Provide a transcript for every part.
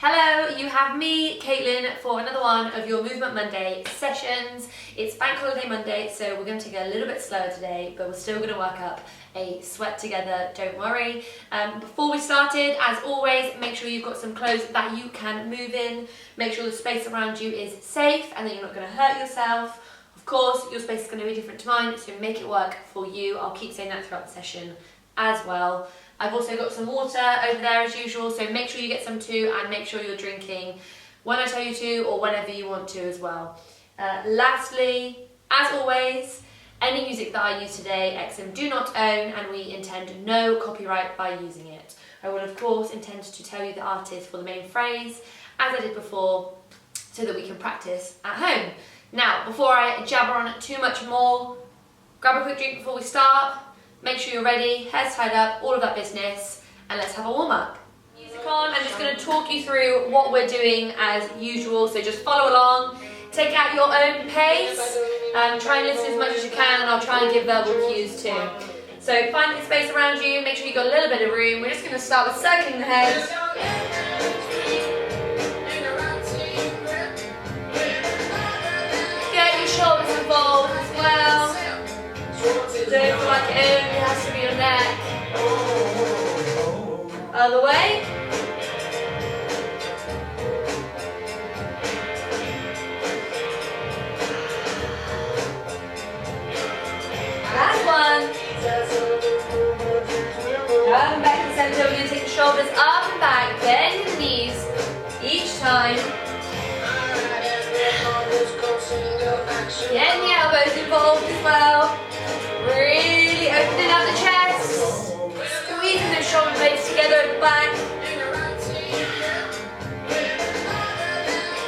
Hello, you have me, Kaitlyn, for another one of your Movement Monday sessions. It's Bank Holiday Monday, so we're going to take it a little bit slower today, but we're still going to work up a sweat together, don't worry. Before we started, as always, make sure you've got some clothes that you can move in. Make sure the space around you is safe and that you're not going to hurt yourself. Of course, your space is going to be different to mine, so make it work for you. I'll keep saying that throughout the session as well. I've also got some water over there as usual, so make sure you get some too, and make sure you're drinking when I tell you to or whenever you want to as well. Lastly, as always, any music that I use today, XM do not own, and we intend no copyright by using it. I will of course intend to tell you the artist for the main phrase, as I did before, so that we can practice at home. Now, before I jabber on too much more, grab a quick drink before we start. Make sure you're ready, hair's tied up, all of that business, and let's have a warm up. Music on, I'm just going to talk you through what we're doing as usual, so just follow along, take out your own pace, try and listen as much as you can, and I'll try and give verbal cues too. So find the space around you, make sure you've got a little bit of room. We're just going to start with circling the head. Get your shoulders involved as well. Don't feel like it only has to be your neck. Other way. Last one. Come back to the center. We're going to take the shoulders up and back, bend the knees each time. Getting the elbows involved as well. Really opening up the chest, squeezing those shoulder blades together at the back.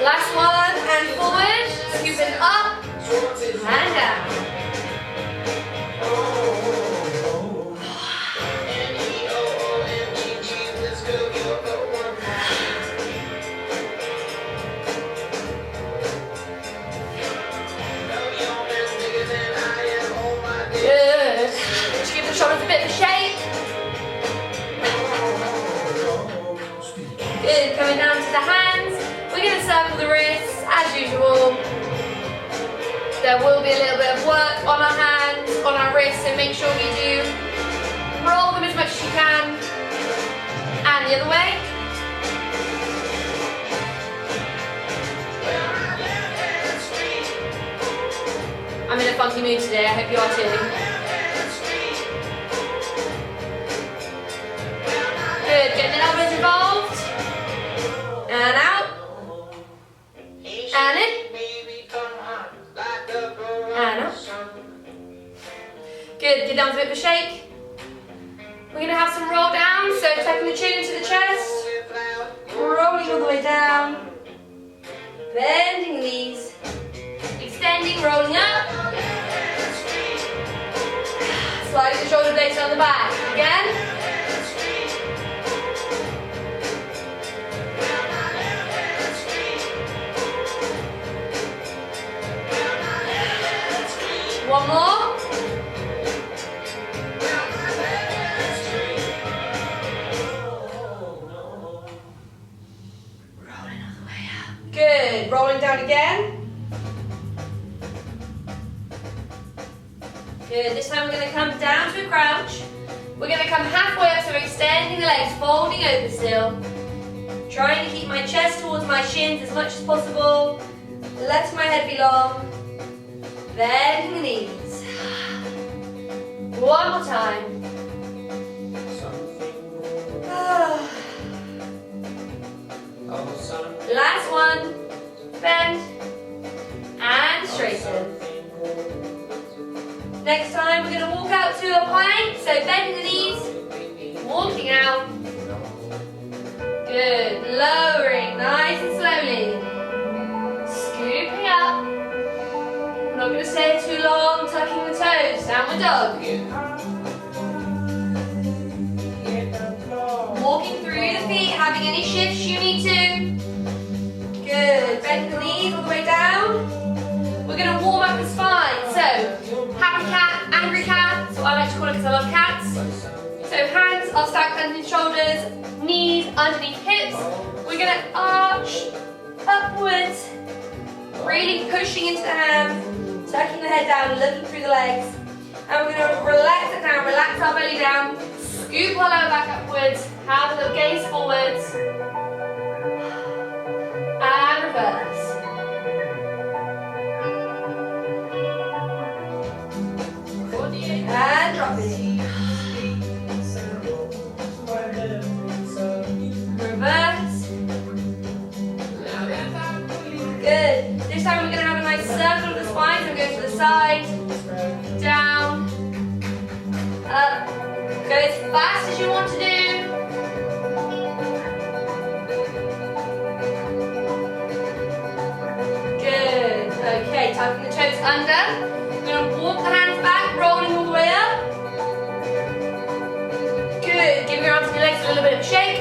Last one, and forward, scooping up and down. Shoulders a bit of shape. Good, coming down to the hands. We're going to circle the wrists as usual. There will be a little bit of work on our hands, on our wrists, so make sure we do roll them as much as you can. And the other way. I'm in a funky mood today, I hope you are too. Good, get the elbows involved, and out, and in, and out. Good, get down to a bit of a shake. We're going to have some roll down, so tucking the chin into the chest, rolling all the way down, bending the knees, extending, rolling up, sliding the shoulder blades down the back, again. One more. Rolling all the way up. Good. Rolling down again. Good. This time we're going to come down to a crouch. We're going to come halfway up, so we're extending the legs, folding over still. Trying to keep my chest towards my shins as much as possible. Letting my head be long. Bending the knees. One more time. Last one. Bend and straighten. Next time we're going to walk out to a plank, so bending the knees, walking out. Good. Lowering nice and slowly. Scooping up. Not going to stay too long, tucking the toes, downward dog. Walking through the feet, having any shifts you need to. Good, bend the knees all the way down. We're going to warm up the spine, so happy cat, angry cat, that's what I like to call it because I love cats. So hands are stacked underneath shoulders, knees underneath hips. We're going to arch upwards, really pushing into the hands, tucking the head down, looking through the legs. And we're going to relax it down, relax our belly down, scoop our lower back upwards, have a little gaze forwards, and reverse. And drop it. Reverse. Good. This time we're going to have a nice circle of the spine. So we're going to the side, down, up. Go as fast as you want to do. Good. Okay, tucking the toes under. We're going to walk the hands back, rolling all the way up. Good. Give your arms and your legs a little bit of a shake.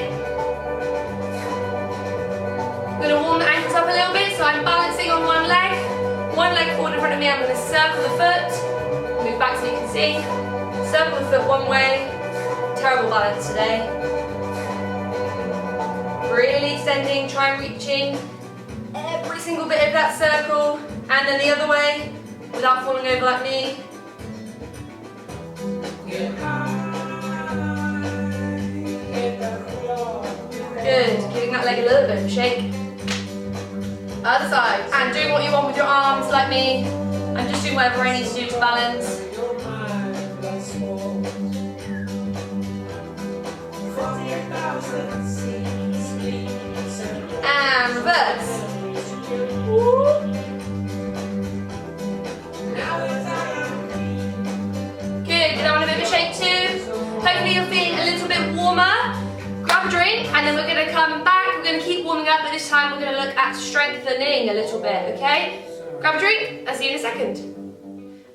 I'm going to warm the ankles up a little bit, so I'm balancing on one leg forward in front of me. I'm going to circle the foot, move back so you can see. Circle the foot one way. Terrible balance today. Really extending, try and reaching every single bit of that circle, and then the other way without falling over like me. Good, giving that leg a little bit of a shake. Other side, and doing what you want with your arms like me. I'm just doing whatever I need to do to balance. And reverse. Good, get on a bit of a shake too. Hopefully you're feeling a little bit warmer. Grab a drink and then we're going to come back. We're going to keep warming up, but this time we're going to look at strengthening a little bit, okay? Grab a drink, I'll see you in a second.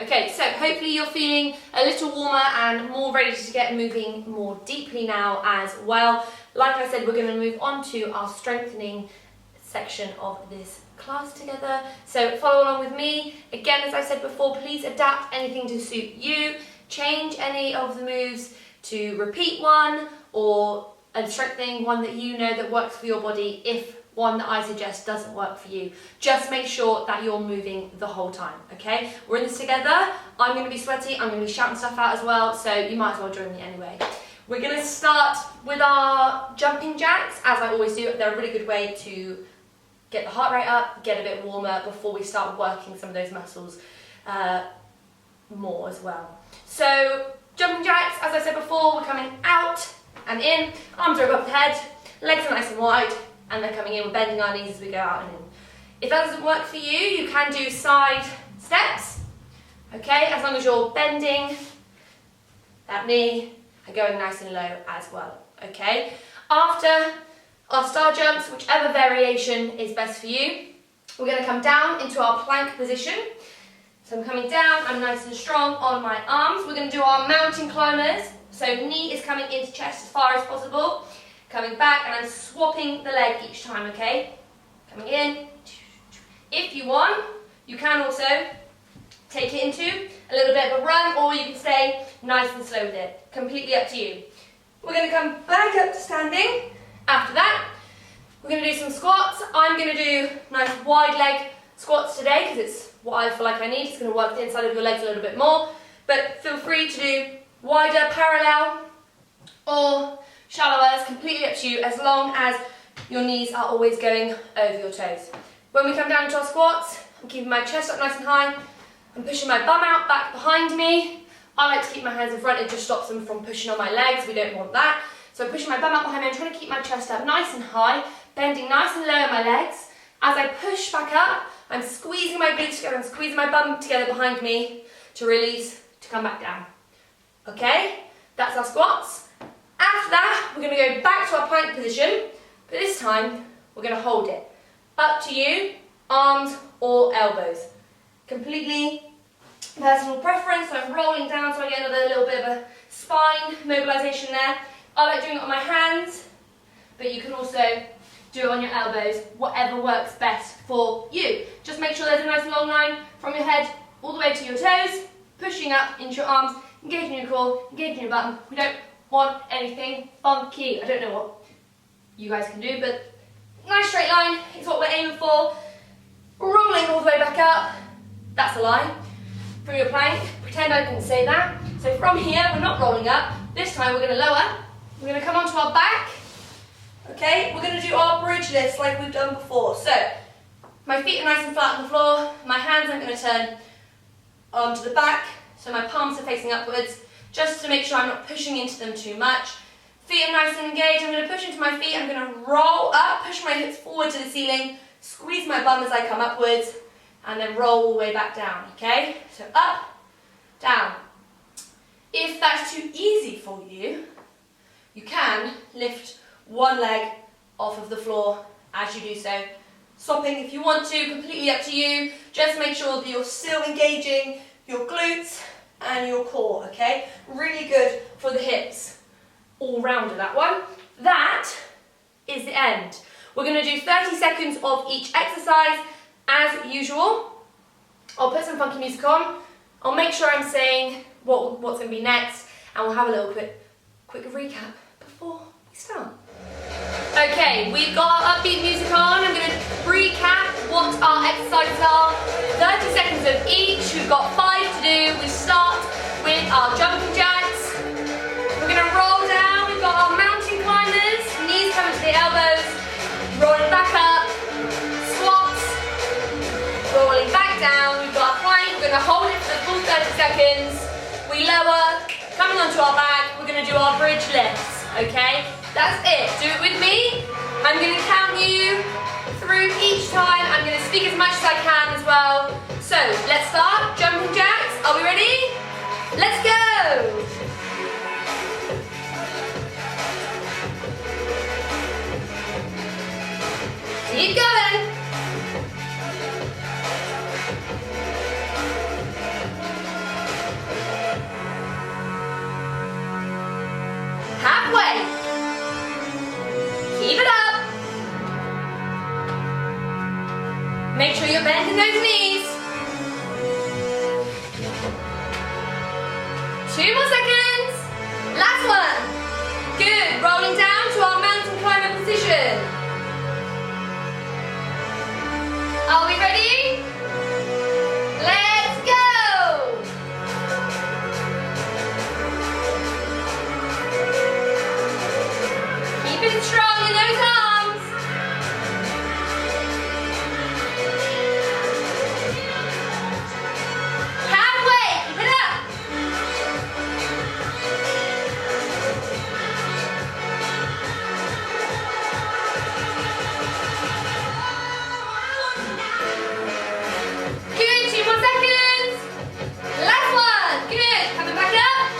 Okay, so hopefully you're feeling a little warmer and more ready to get moving more deeply now as well. Like I said, we're going to move on to our strengthening section of this class together. So follow along with me. Again, as I said before, please adapt anything to suit you. Change any of the moves to repeat one or a strengthening one that you know that works for your body if one that I suggest doesn't work for you. Just make sure that you're moving the whole time, okay? We're in this together. I'm going to be sweaty. I'm going to be shouting stuff out as well, so you might as well join me anyway. We're going to start with our jumping jacks, as I always do. They're a really good way to get the heart rate up, get a bit warmer before we start working some of those muscles more as well. So jumping jacks, as I said before, we're coming out and in. Arms are above the head, legs are nice and wide, and they're coming in. We're bending our knees as we go out and in. If that doesn't work for you, you can do side steps, okay? As long as you're bending that knee and going nice and low as well, okay? After our star jumps, whichever variation is best for you, we're going to come down into our plank position. So I'm coming down, I'm nice and strong on my arms. We're going to do our mountain climbers. So knee is coming into chest as far as possible. Coming back, and I'm swapping the leg each time, okay? Coming in. If you want, you can also take it into a little bit of a run, or you can stay nice and slow with it. Completely up to you. We're going to come back up to standing. After that, we're going to do some squats. I'm going to do nice wide leg squats today because it's what I feel like I need. It's going to work the inside of your legs a little bit more. But feel free to do wider parallel or shallower. It's completely up to you as long as your knees are always going over your toes. When we come down into our squats, I'm keeping my chest up nice and high. I'm pushing my bum out back behind me. I like to keep my hands in front. It just stops them from pushing on my legs. We don't want that. So I'm pushing my bum out behind me. I'm trying to keep my chest up nice and high, bending nice and low in my legs. As I push back up, I'm squeezing my glutes together. I'm squeezing my bum together behind me to release, to come back down. Okay, that's our squats. After that, we're going to go back to our plank position, but this time we're going to hold it. Up to you, arms or elbows. Completely personal preference, so I'm rolling down so I get another little bit of a spine mobilization there. I like doing it on my hands, but you can also do it on your elbows, whatever works best for you. Just make sure there's a nice long line from your head all the way to your toes, pushing up into your arms, engaging your core, engaging your bum. We don't want anything funky. I don't know what you guys can do, but nice straight line is what we're aiming for. Rolling all the way back up. That's a lie. Through your plank, pretend I didn't say that. So from here, we're not rolling up. This time we're going to lower. We're going to come onto our back. Okay, we're going to do our bridge lifts like we've done before. So, my feet are nice and flat on the floor. My hands I'm going to turn onto the back, so my palms are facing upwards, just to make sure I'm not pushing into them too much. Feet are nice and engaged. I'm going to push into my feet. I'm going to roll up, push my hips forward to the ceiling, squeeze my bum as I come upwards, and then roll all the way back down, okay? So up, down. If that's too easy for you, you can lift one leg off of the floor as you do so. Swapping if you want to, completely up to you. Just make sure that you're still engaging your glutes and your core, okay? Really good for the hips. All rounder, that one. That is the end. We're going to do 30 seconds of each exercise as usual. I'll put some funky music on. I'll make sure I'm saying what's going to be next, and we'll have a little quick recap before we start. Okay, we've got our upbeat music on. I'm going to recap what our exercises are. 30 seconds of each. We've got 5 to do. We start with our jumping jacks. We're going to roll down. We've got our mountain climbers. Knees coming to the elbows. Rolling back up. Squats. Rolling back down. We've got our plank. We're going to hold it for the full 30 seconds. We lower. Coming onto our back. We're going to do our bridge lifts. Okay? That's it. Do it with me. I'm going to count you through each time. I'm going to speak as much as I can as well. So, let's start. Jumping jacks. Are we ready? Let's go. Keep going. Halfway. Keep it up. Make sure you're bending those knees. 2 more seconds. Last one. Good. Rolling down to our mountain climber position. Are we ready? Let's go. Keep it strong in those arms. Halfway, keep it up. Good, 2 more seconds. Last one, good. Coming back up.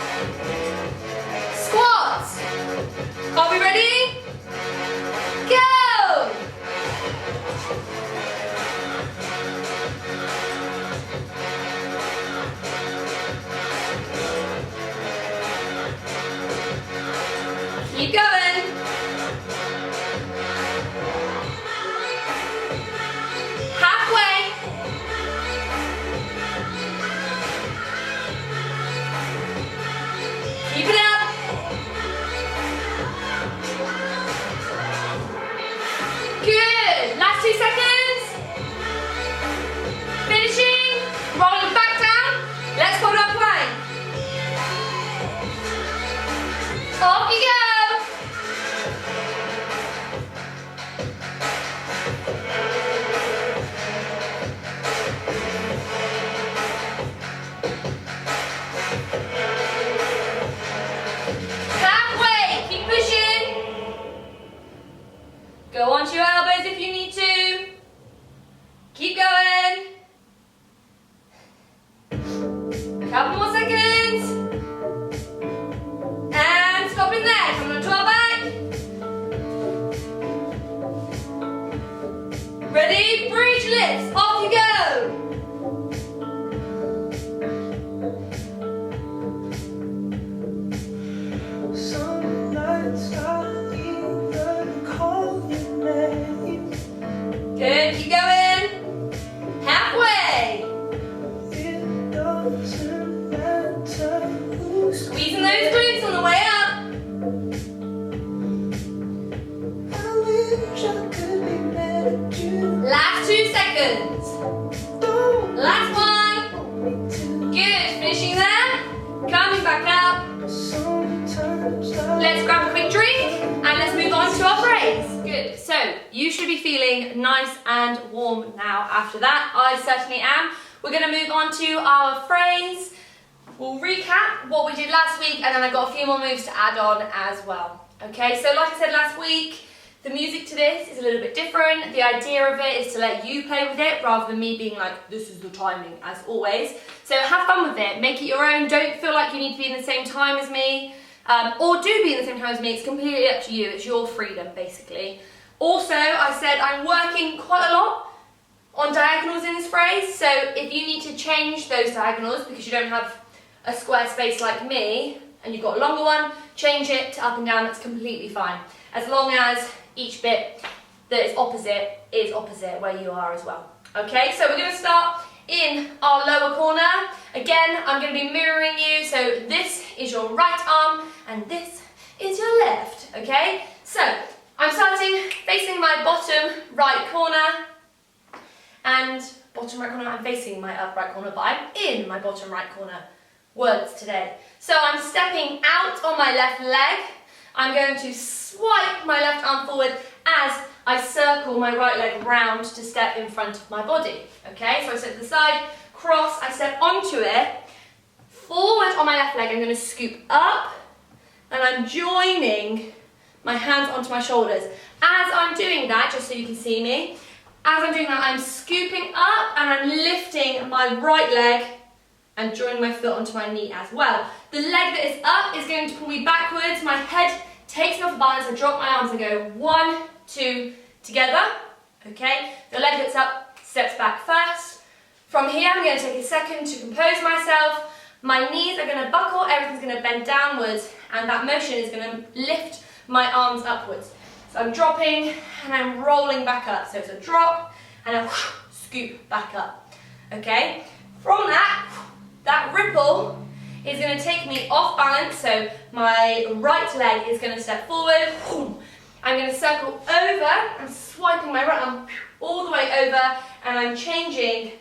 Squats. Are we ready? Go! Keep going. Halfway. Keep it up. Good. Last 2 seconds. Finishing. Rolling back down. Let's hold our plank. Off you go. Let's grab a quick drink and let's move on to our phrase. Good, so you should be feeling nice and warm now after that. I certainly am. We're gonna move on to our phrase. We'll recap what we did last week and then I've got a few more moves to add on as well. Okay, so like I said last week, the music to this is a little bit different. The idea of it is to let you play with it rather than me being like, this is the timing as always. So have fun with it, make it your own. Don't feel like you need to be in the same time as me. Or do be in the same time as me, it's completely up to you, it's your freedom basically. Also, I said I'm working quite a lot on diagonals in this phrase, so if you need to change those diagonals because you don't have a square space like me, and you've got a longer one, change it to up and down, that's completely fine. As long as each bit that is opposite where you are as well. Okay, so we're going to start in our lower corner. Again, I'm going to be mirroring you, so this is your right arm and this is your left, okay? So, I'm starting facing my bottom right corner and bottom right corner, I'm facing my upright corner, but I'm in my bottom right corner. Words today. So I'm stepping out on my left leg. I'm going to swipe my left arm forward as I circle my right leg round to step in front of my body. Okay, so I step to the side, cross, I step onto it, forward on my left leg, I'm going to scoop up and I'm joining my hands onto my shoulders. As I'm doing that, just so you can see me, as I'm doing that, I'm scooping up and I'm lifting my right leg and drawing my foot onto my knee as well. The leg that is up is going to pull me backwards, my head takes me off the balance, I drop my arms and go 1, 2, together, okay? The leg that's up steps back first. From here, I'm going to take a second to compose myself. My knees are going to buckle, everything's going to bend downwards, and that motion is going to lift my arms upwards. So I'm dropping and I'm rolling back up. So it's a drop and a scoop back up, okay? From that ripple is going to take me off balance, so my right leg is going to step forward. I'm going to circle over, I'm swiping my right arm all the way over, and I'm changing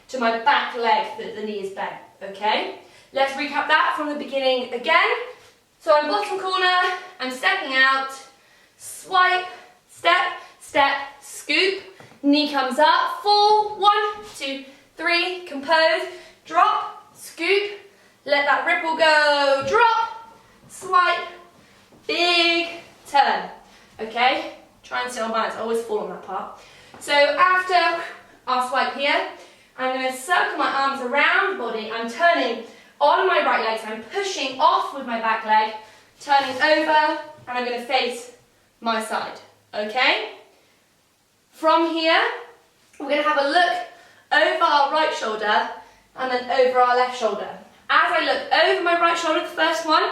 to my back leg that the knee is bent, okay? Let's recap that from the beginning again. So I'm bottom corner, I'm stepping out, swipe, step, step, scoop, knee comes up, 4, 1, 2, 3, compose, drop, scoop, let that ripple go, drop, swipe, big turn, okay? Try and stay on balance, I always fall on that part. So after our swipe here, I'm going to circle my arms around the body, I'm turning on my right leg, so I'm pushing off with my back leg, turning over, and I'm going to face my side, okay? From here, we're going to have a look over our right shoulder and then over our left shoulder. As I look over my right shoulder, the first one,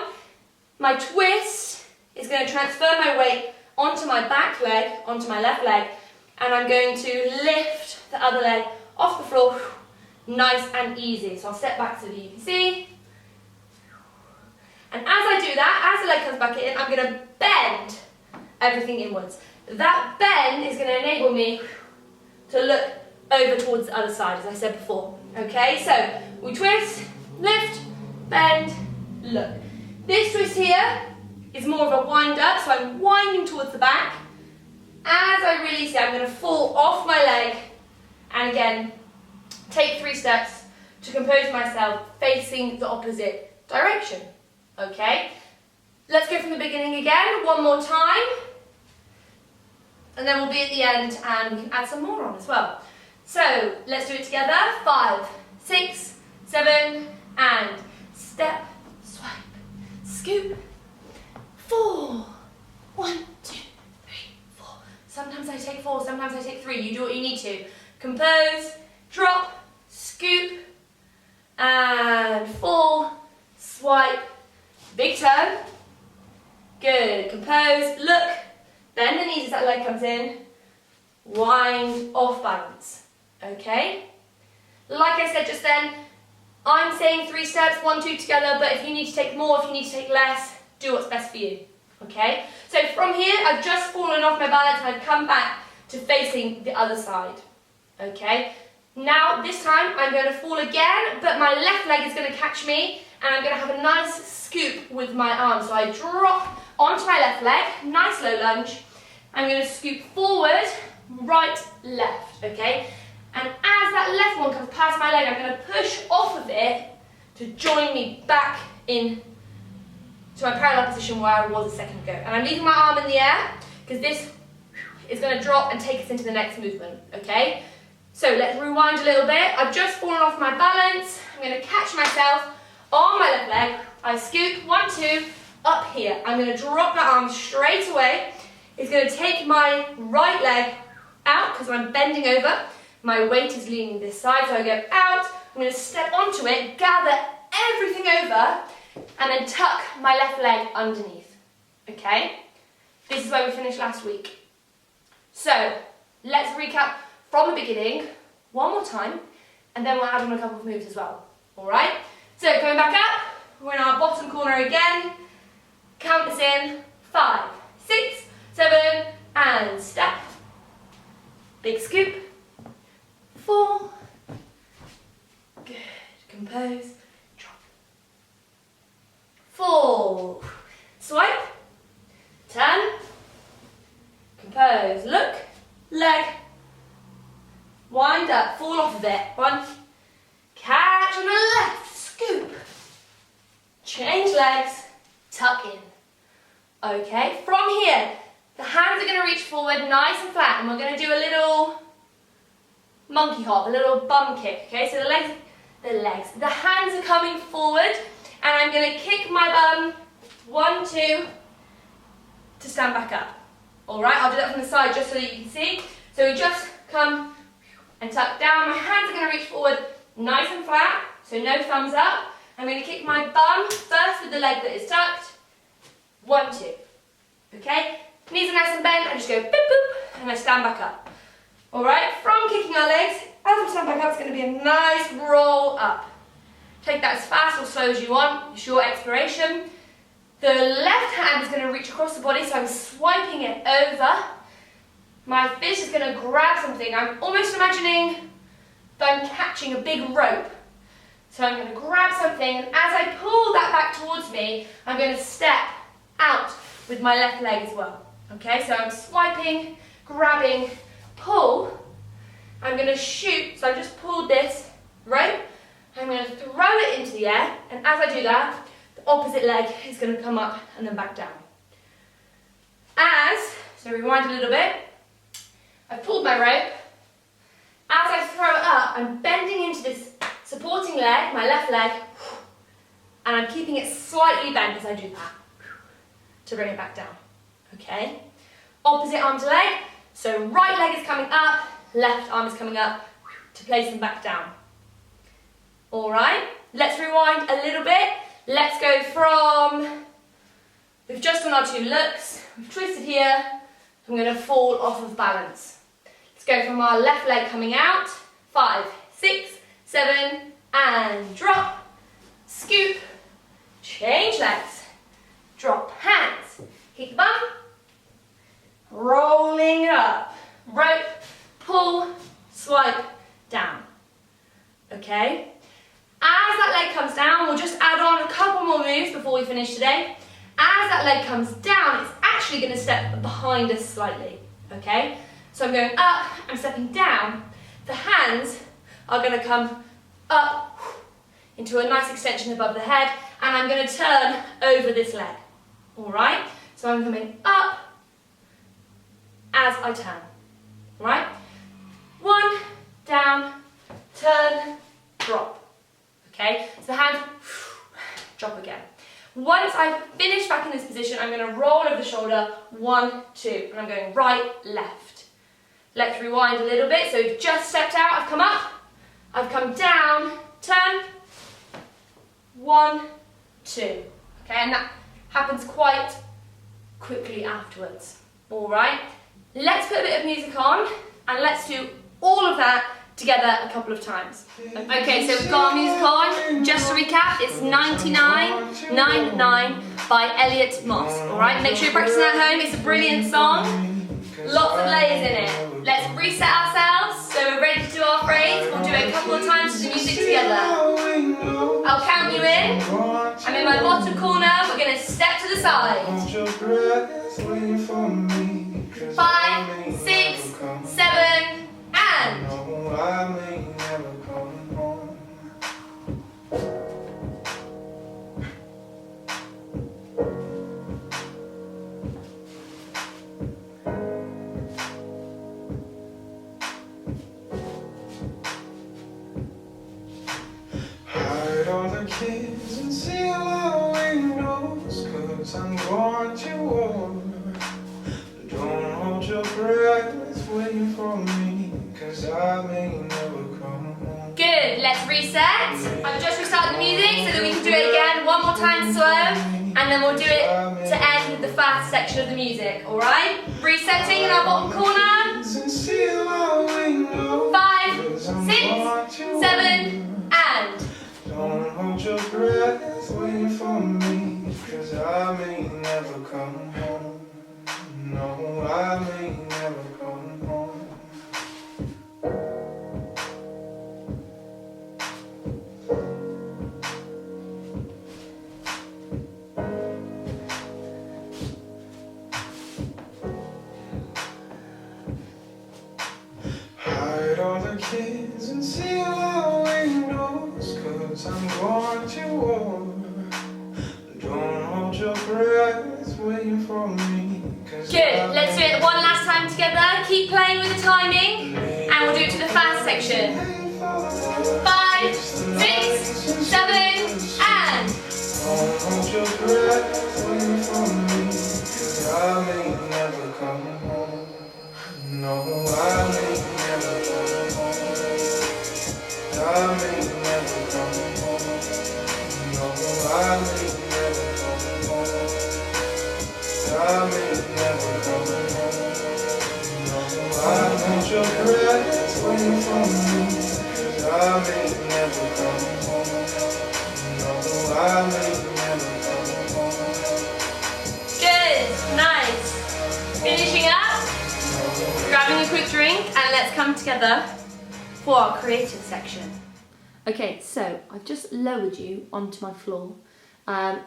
my twist is going to transfer my weight onto my back leg, onto my left leg, and I'm going to lift the other leg off the floor, nice and easy. So I'll step back so that you can see. And as I do that, as the leg comes back in, I'm going to bend everything inwards. That bend is going to enable me to look over towards the other side, as I said before. Okay, so we twist, lift, bend, look. This twist here is more of a wind up, so I'm winding towards the back. As I release it, I'm going to fall off my leg and again, take 3 steps to compose myself facing the opposite direction. Okay, let's go from the beginning again, one more time. And then we'll be at the end and we can add some more on as well. So let's do it together. 5, 6, 7, and step, swipe, scoop. 4, 1, 2, 3, 4. Sometimes I take 4, sometimes I take 3. You do what you need to. Compose, drop, scoop, and 4, swipe, big turn. Good. Compose, look. Bend the knees as that leg comes in, wind, off balance, okay? Like I said just then, I'm saying 3 steps, 1, 2 together, but if you need to take more, if you need to take less, do what's best for you, okay? So from here, I've just fallen off my balance and I've come back to facing the other side, okay? Now, this time, I'm going to fall again, but my left leg is going to catch me, and I'm going to have a nice scoop with my arm. So I drop onto my left leg, nice low lunge. I'm going to scoop forward, right, left, okay? And as that left one comes past my leg, I'm going to push off of it to join me back in to my parallel position where I was a second ago. And I'm leaving my arm in the air because this is going to drop and take us into the next movement, okay? So let's rewind a little bit. I've just fallen off my balance. I'm going to catch myself on my left leg. I scoop, 1, 2, up here. I'm going to drop my arm straight away. It's going to take my right leg out because I'm bending over. My weight is leaning this side, so I go out. I'm going to step onto it, gather everything over, and then tuck my left leg underneath, okay? This is where we finished last week. So, let's recap from the beginning, one more time, and then we'll add on a couple of moves as well, all right? So, coming back up, we're in our bottom corner again. Count this in, 5, 6, 7, and step. Big scoop. 4, good, compose, drop. 4, swipe, turn, compose, look, leg, wind up, fall off of it, 1, catch on the left, scoop, change legs, tuck in. Okay, from here, the hands are going to reach forward nice and flat, and we're going to do a little monkey hop, a little bum kick, okay? So the hands are coming forward, and I'm going to kick my bum, 1, 2, to stand back up. All right, I'll do that from the side just so that you can see. So we just come and tuck down. My hands are going to reach forward nice and flat, so no thumbs up. I'm going to kick my bum first with the leg that is tucked, 1, 2, okay? Knees are nice and bent, I just go boop, boop, and I stand back up. All right, from kicking our legs, as we stand back up, it's going to be a nice roll up. Take that as fast or slow as you want. It's your exploration. The left hand is going to reach across the body, so I'm swiping it over. My fist is going to grab something. I'm almost imagining that I'm catching a big rope. So I'm going to grab something, and as I pull that back towards me, I'm going to step out with my left leg as well. Okay, so I'm swiping, grabbing, pull. I'm going to shoot, so I've just pulled this rope. I'm going to throw it into the air, and as I do that, the opposite leg is going to come up and then back down. So rewind a little bit. I've pulled my rope. As I throw it up, I'm bending into this supporting leg, my left leg, and I'm keeping it slightly bent as I do that to bring it back down. Okay? Opposite arm to leg. So right leg is coming up, left arm is coming up to place them back down. All right, let's rewind a little bit. Let's go from, we've just done our 2 looks, we've twisted here, I'm going to fall off of balance. Let's go from our left leg coming out, 5, 6, 7, and drop, scoop, change legs, drop, hands, kick the bum, rolling up, rope, pull, swipe, down. Okay? As that leg comes down, we'll just add on a couple more moves before we finish today. As that leg comes down, it's actually going to step behind us slightly. Okay? So I'm going up, I'm stepping down. The hands are going to come up into a nice extension above the head, and I'm going to turn over this leg. Alright? So I'm coming up as I turn. Right? 1, down, turn, drop. Okay? So the hands drop again. Once I've finished back in this position, I'm going to roll over the shoulder, 1, 2, and I'm going right, left. Let's rewind a little bit. So we've just stepped out, I've come up, I've come down, turn, 1, 2. Okay, and that happens quite quickly afterwards. All right, let's put a bit of music on, and let's do all of that together a couple of times. Okay, so we've got our music on. Just to recap, it's 9999 by Elliot Moss. Alright, make sure you're practicing at home. It's a brilliant song. Lots of layers in it. Let's reset ourselves so we're ready to do our phrase. We'll do it a couple of times to the music together. I'll count you in. I'm in my bottom corner. We're going to step to the side. 5, 6, 7, and. Hide all the kids and seal our windows, 'cause I'm going to war. Don't hold your breath waiting for me, 'cause I may never come home. Good, let's reset. I've just restarted the music so that we can do it again one more time slow, and then we'll do it to end with the fast section of the music, alright? Resetting in our bottom corner. 5, 6, 7, and. Don't hold your breath waiting for me, 'cause I may never come home. No, I may never come home. Hide all the kids and seal our windows, 'cause I'm going to war. Don't hold your breath waiting for me. Good, let's do it one last time together. Keep playing with the timing, and we'll do it to the fast section. 5, 6, 7, and. Don't hold your breath waiting for me, 'cause I may never come home. No, I may never come home. I may never come home. No, I may never come home. I may never come home. No, I hold your breath waiting for me, 'cause I may never come home. No, I may never come home. Good, nice. Finishing up, grabbing a quick drink, and let's come together for our creative section. Okay, so I've just lowered you onto my floor.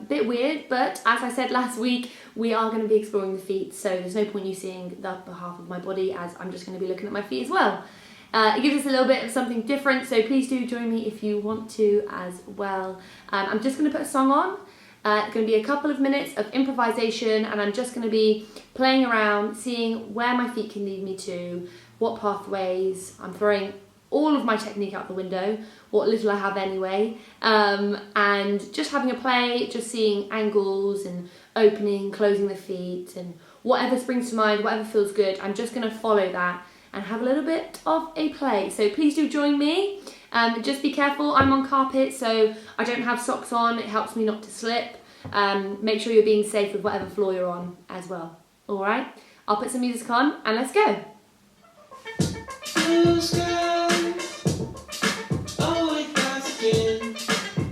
Bit weird, but as I said last week, we are going to be exploring the feet, so there's no point you seeing the upper half of my body, as I'm just going to be looking at my feet as well. It gives us a little bit of something different, so please do join me if you want to as well. I'm just going to put a song on. It's going to be a couple of minutes of improvisation, and I'm just going to be playing around, seeing where my feet can lead me to, what pathways. I'm throwing all of my technique out the window, what little I have anyway, and just having a play, just seeing angles and opening, closing the feet, and whatever springs to mind, whatever feels good. I'm just going to follow that and have a little bit of a play. So please do join me. Just be careful, I'm on carpet, so I don't have socks on. It helps me not to slip. Make sure you're being safe with whatever floor you're on as well. All right, I'll put some music on and let's go. Blue skies, oh it comes again.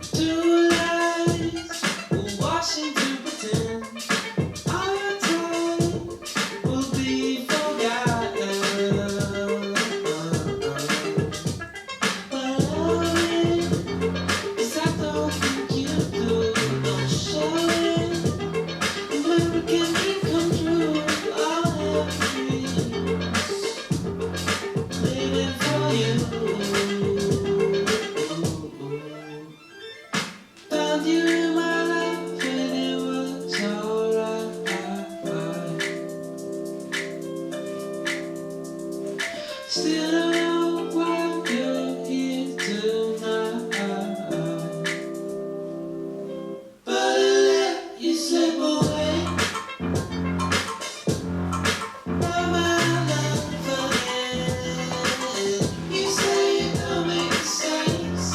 Two lights, we're washing to pretend. Our time will be forgotten. But only is I don't think you do. Don't show it. Remember, can you come true? I'll have dreams. Living for you. Found you in my life and it was alright. Still don't know why you're here tonight, but I let you slip away. Now my love forget. You say it don't make sense,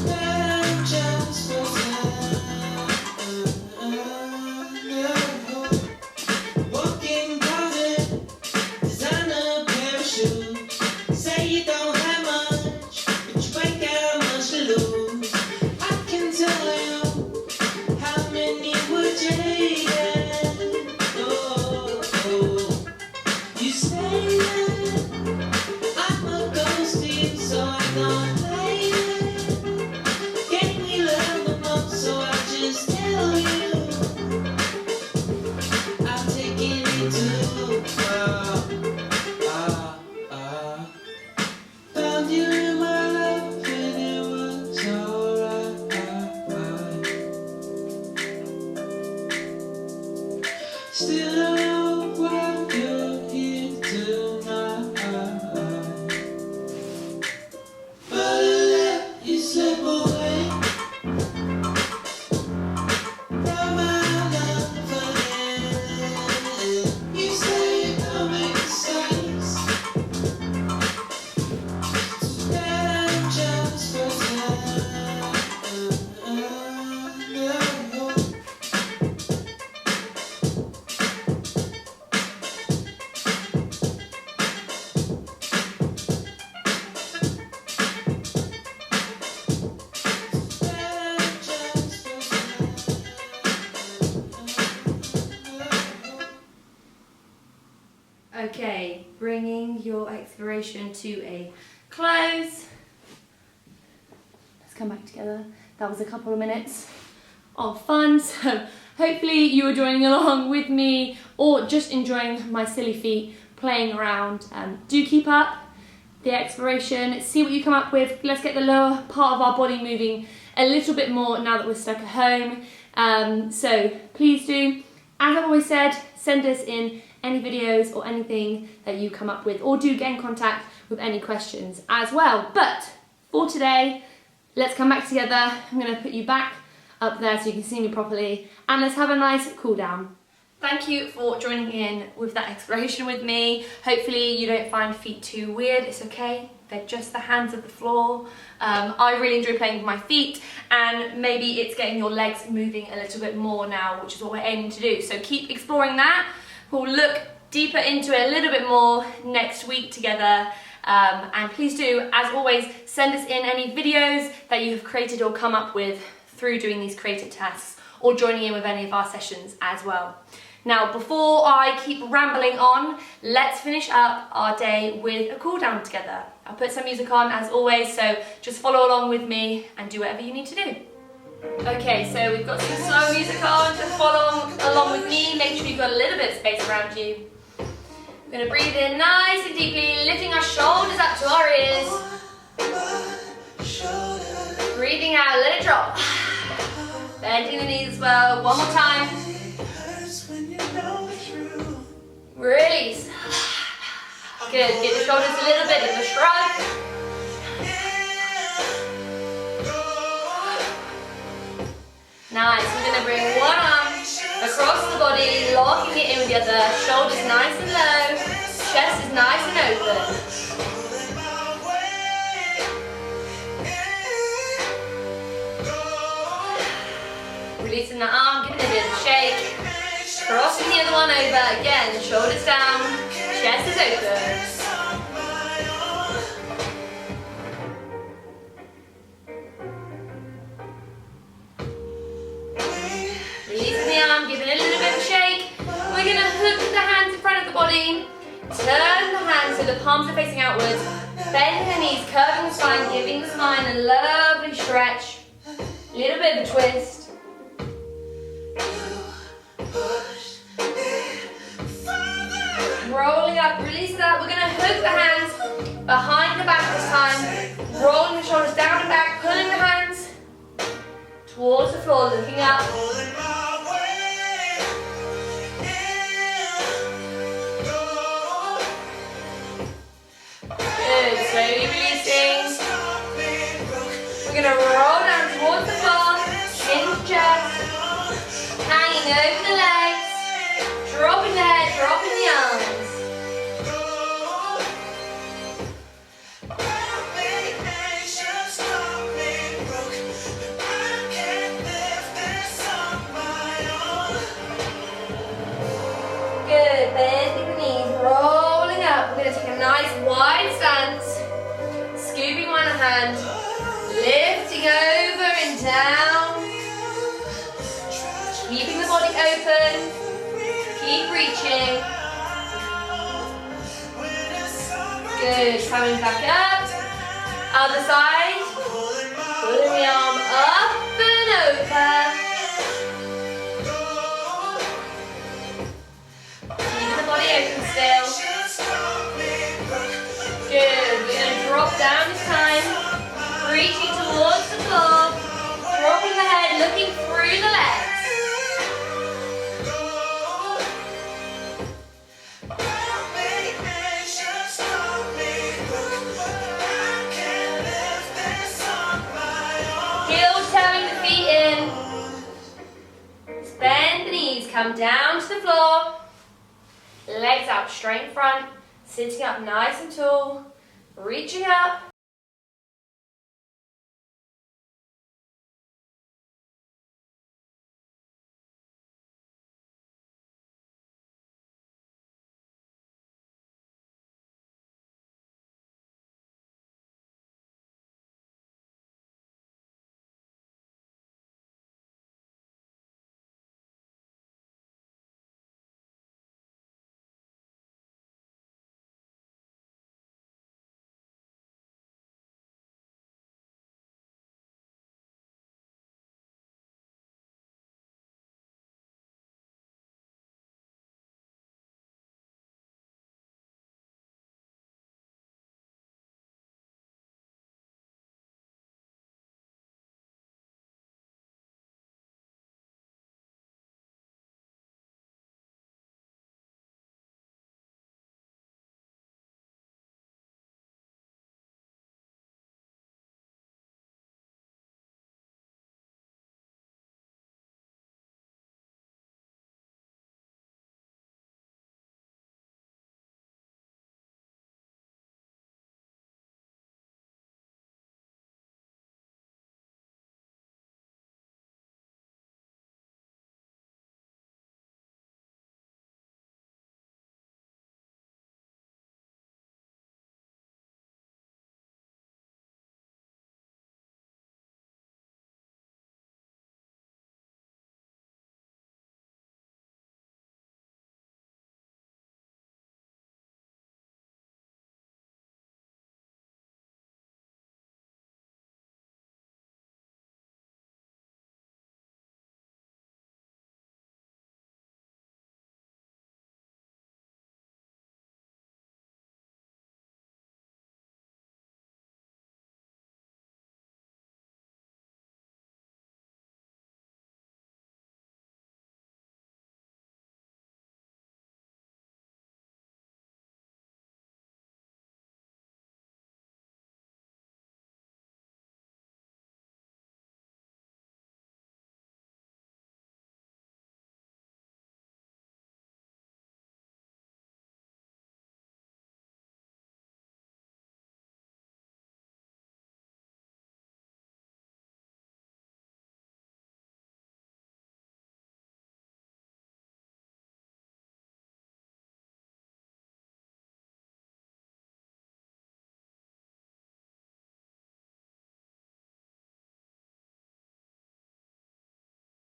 that I'm just pretend. Walking past it, Still I know why you're here tonight, but I let you slip away. Now my love again. You say it don't make sense, that I'm just pretending. Okay, bringing your exploration to a close. Let's come back together. That was a couple of minutes of fun, so hopefully you were joining along with me or just enjoying my silly feet playing around. Do keep up the exploration, see what you come up with. Let's get the lower part of our body moving a little bit more now that we're stuck at home. So please do, as I've always said, send us in any videos or anything that you come up with, or do get in contact with any questions as well. But for today, let's come back together. I'm going to put you back up there so you can see me properly, and let's have a nice cool down. Thank you for joining in with that exploration with me. Hopefully you don't find feet too weird. It's okay, they're just the hands of the floor. I really enjoy playing with my feet, and maybe it's getting your legs moving a little bit more now, which is what we're aiming to do. So keep exploring that. We'll look deeper into it a little bit more next week together. And please do, as always, send us in any videos that you have created or come up with through doing these creative tasks, or joining in with any of our sessions as well. Now, before I keep rambling on, let's finish up our day with a cool down together. I'll put some music on as always, so just follow along with me and do whatever you need to do. Okay, so we've got some slow music on, just follow along with me. Make sure you've got a little bit of space around you. We're going to breathe in nice and deeply, lifting our shoulders up to our ears. Breathing out, let it drop. Bending the knees as well. One more time. Release. Good, give the shoulders a little bit of a shrug. Nice, we're going to bring one arm across the body, locking it in with the other. Shoulders nice and low, chest is nice and open. Releasing the arm, giving it a bit of a shake. Crossing the other one over, again, shoulders down, chest is open. Releasing the arm, giving it a little bit of a shake. We're going to hook the hands in front of the body. Turn the hands so the palms are facing outwards. Bend the knees, curving the spine, giving the spine a lovely stretch. A little bit of a twist. Rolling up, release that. We're going to hook the hands behind the back this time. Rolling the shoulders down and back, pulling the hands towards the floor, looking up. Good, slowly releasing. We're going to roll down towards the floor, chin to chest, hanging over the legs, dropping the head, dropping the arms. Good, bending the knees, rolling up. We're going to take a nice wide stance, scooping one hand, lifting over and down, keeping the body open, keep reaching. Good, coming back up, other side, pulling the arm up and over. Body open still. Good. We're going to drop down this time. Reaching towards the floor. Dropping the head, looking through the legs. Bend the knees, come down to the floor. Legs out straight in front, sitting up nice and tall, reaching up.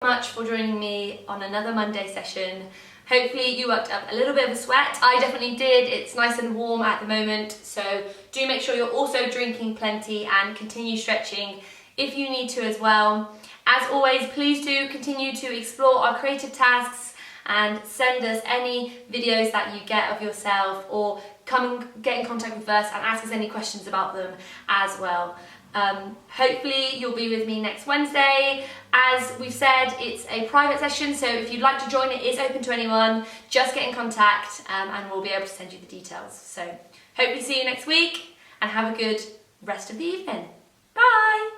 Much for joining me on another Monday session. Hopefully you worked up a little bit of a sweat. I definitely did. It's nice and warm at the moment, so do make sure you're also drinking plenty and continue stretching if you need to as well. As always, please do continue to explore our creative tasks and send us any videos that you get of yourself, or come and get in contact with us and ask us any questions about them as well. Hopefully you'll be with me next Wednesday. As we've said, it's a private session, so if you'd like to join, it is open to anyone. Just get in contact and we'll be able to send you the details. So hopefully see you next week and have a good rest of the evening. Bye!